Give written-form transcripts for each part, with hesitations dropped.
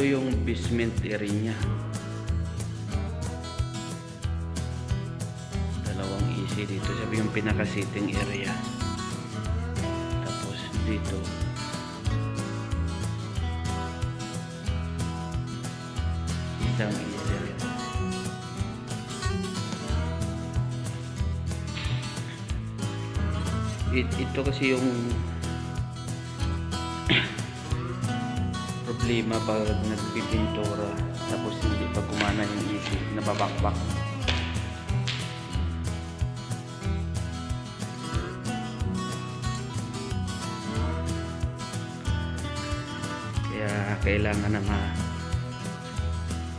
Ito yung basement area niya. Dalawang AC dito. Sabi yung pinaka-sitting area. Tapos dito isang AC area. Ito kasi yung problema pag nagpipintura tapos hindi pa kumana yung AC, nababakbak. Kaya kailangan na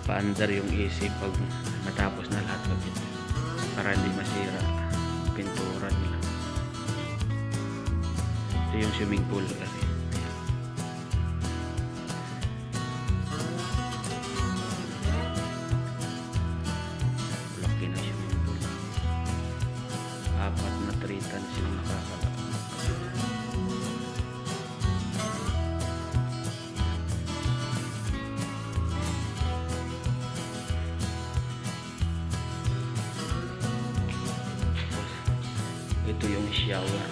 paandar yung AC pag matapos na lahat ng ito para hindi masira pintura nila. Ito yung swimming pool kasi. Laki na swimming pool. 4 na 3 tons yung nakakala. Ito yung shower.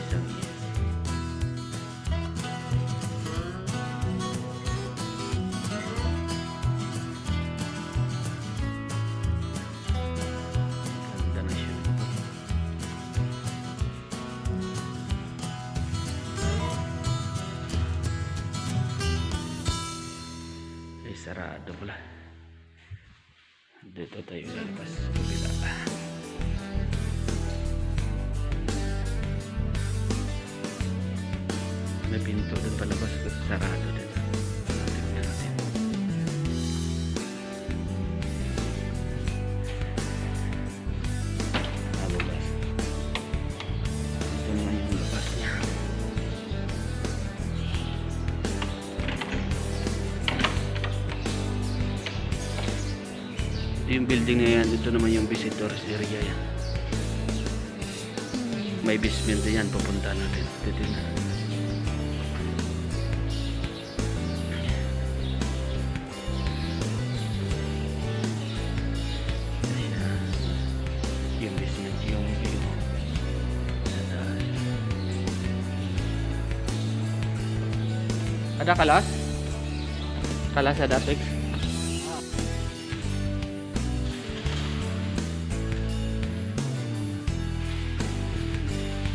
Isang ganda na siya. Ay, sarado pala. Dito tayo lalabas sa kabila. May pinto doon palabas kasi sarado din. Tingnan natin. Labas. Ito naman yung labas niya. Yung building na yan, ito naman yung visitors area yan. May basement din yan, pupunta natin. Titignan. Yung basement, yung ada kalas? Kalas ada Tex?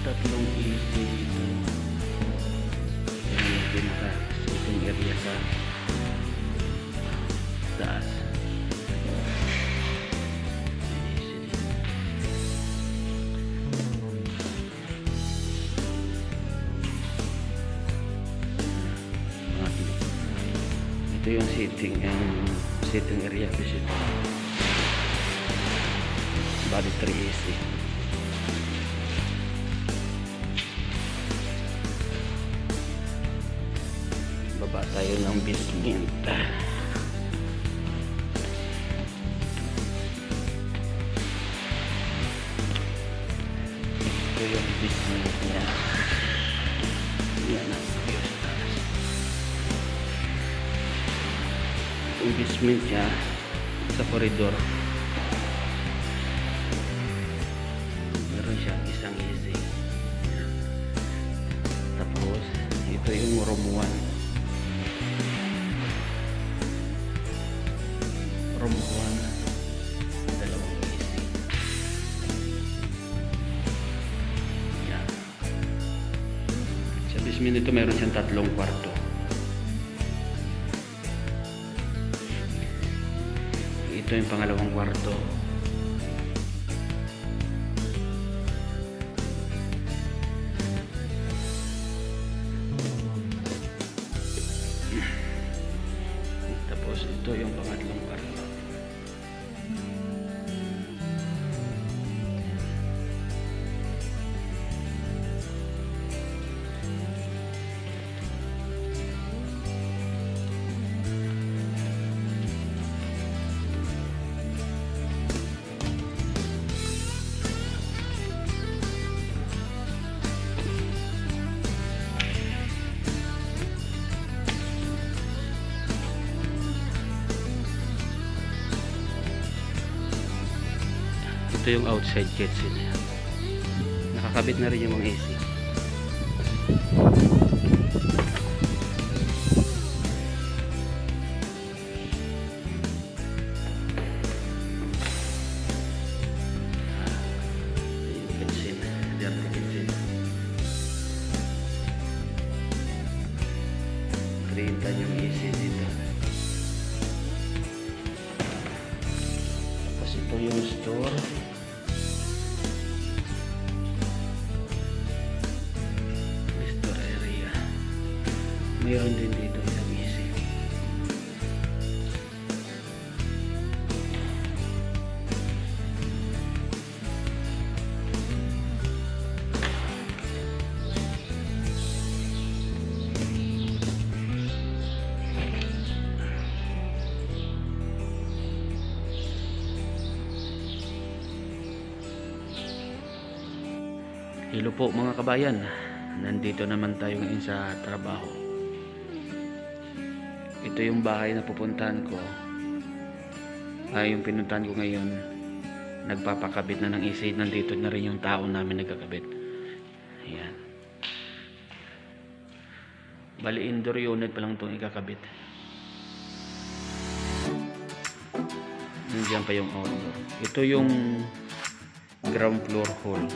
Tatlong AC dito. Yan yung pinaka-sitting area sa taas. Ito yung sitting area visit. Bali 3 AC. Baba tayo ng basement. Ito yung basement niya. Yan ang view sa taas. Yung basement niya sa koridor. Meron siyang isang AC. Tapos ito yung room 1. Room 1, dalawang AC. Yan. Sa basement nito meron siyang 3 kwarto. Ito yung pangalawang kwarto. Tapos ito yung pangatlong kwarto. ito yung outside kitchen. Nakakabit na rin yung mga AC. Printan yung AC dito. Tapos ito yung store. Store area. Mayroon din dito isang AC. Hello po mga kabayan, nandito naman tayo ngayon sa trabaho. Ito yung bahay na pupuntahan ko. Yung pinuntahan ko ngayon, nagpapakabit na ng AC. Nandito na rin yung tao namin nagkakabit. Ayan. Bali indoor unit pa lang itong ikakabit. Nandiyan pa yung outdoor. Ito yung ground floor hall.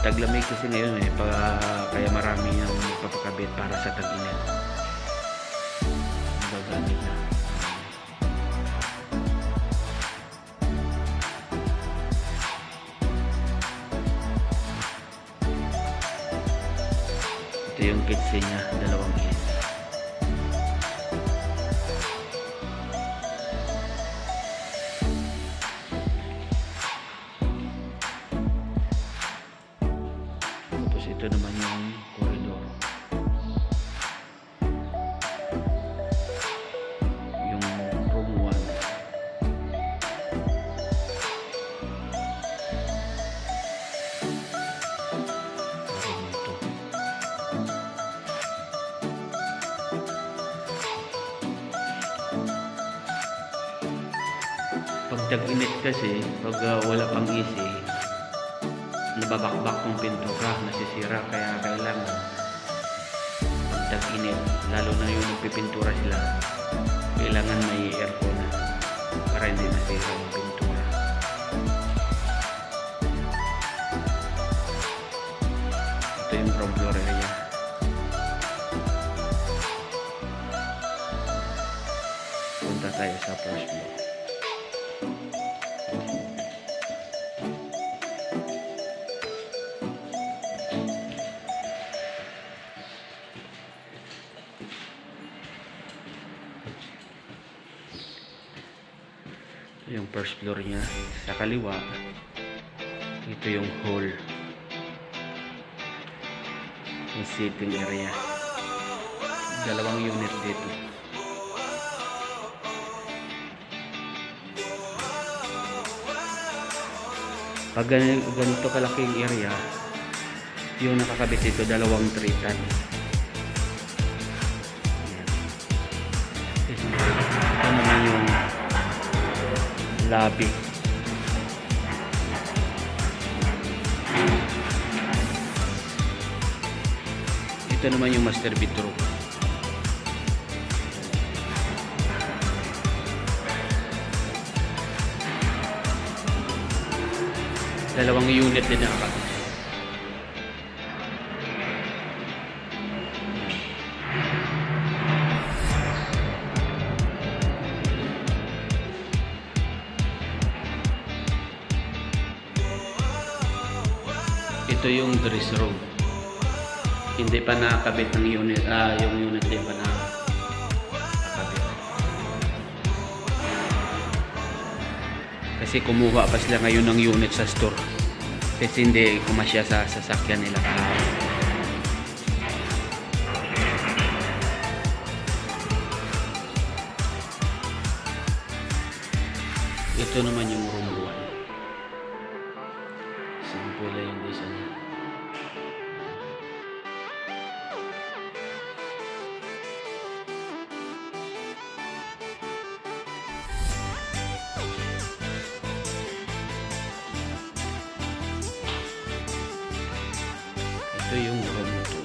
Taglamig kasi ngayon kaya marami yung papakabit para sa tag-init. Gagamit na. Ito yung kitchen niya, dalawang AC. Ito naman yung corridor. Yung room 1. Room 2. Pag tag-init kasi, pag wala pang AC, nababakbak tong pintura, nasisira, kaya kailangan pag tag-init, lalo na yung nagpipintura sila, kailangan may aircon para hindi masira yung pintura. Ito yung ground floor area. Punta tayo sa first floor. Yung first floor niya sa kaliwa, ito yung hall, yung sitting area, dalawang unit dito. Pag ganito kalaking area, yung nakakabit dito, dalawang tritan. Ito naman yung lobby. Ito naman yung master bedroom. Dalawang unit din nakakabit. Ito yung dress room. Hindi pa nakakabit ng unit, yung unit din pa nakakabit. Kasi kumuha pa sila ngayon ng unit sa store. Kasi hindi kumasya sa sasakyan nila. Ito naman yung room 1. Simple lang yung design niya. Ito yung room 2.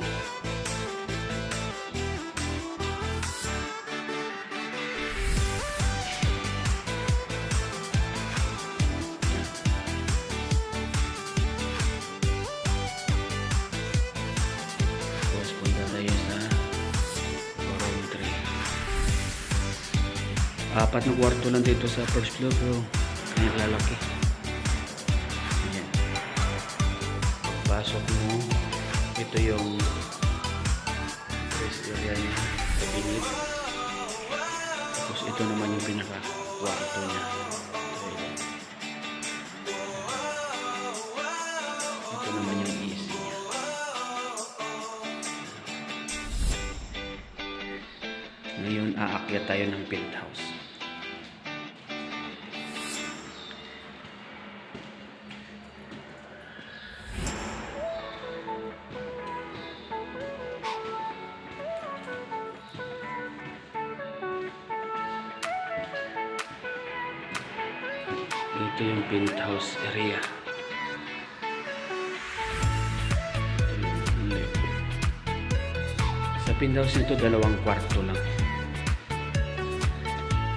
Tapos punta tayo sa room 3. Apat na kwarto lang dito sa first floor pero kanyang lalaki. Ayan. Pasok mo, ito yung rest area niya, cabinet. Tapos ito naman yung pinaka kwarto niya. Ito naman yung AC niya. Ngayon aakyat tayo ng penthouse. Ito yung penthouse area. Ito yung level. Sa penthouse nito, 2 kwarto lang.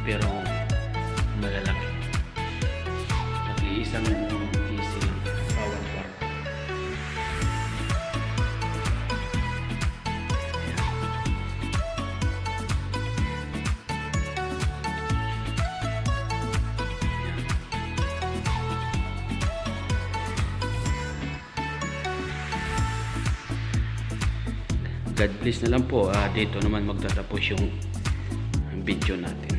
Pero malalaki. Nag-iisang AC lang bawat kwarto. God bless na lang po. Dito naman magtatapos yung video natin.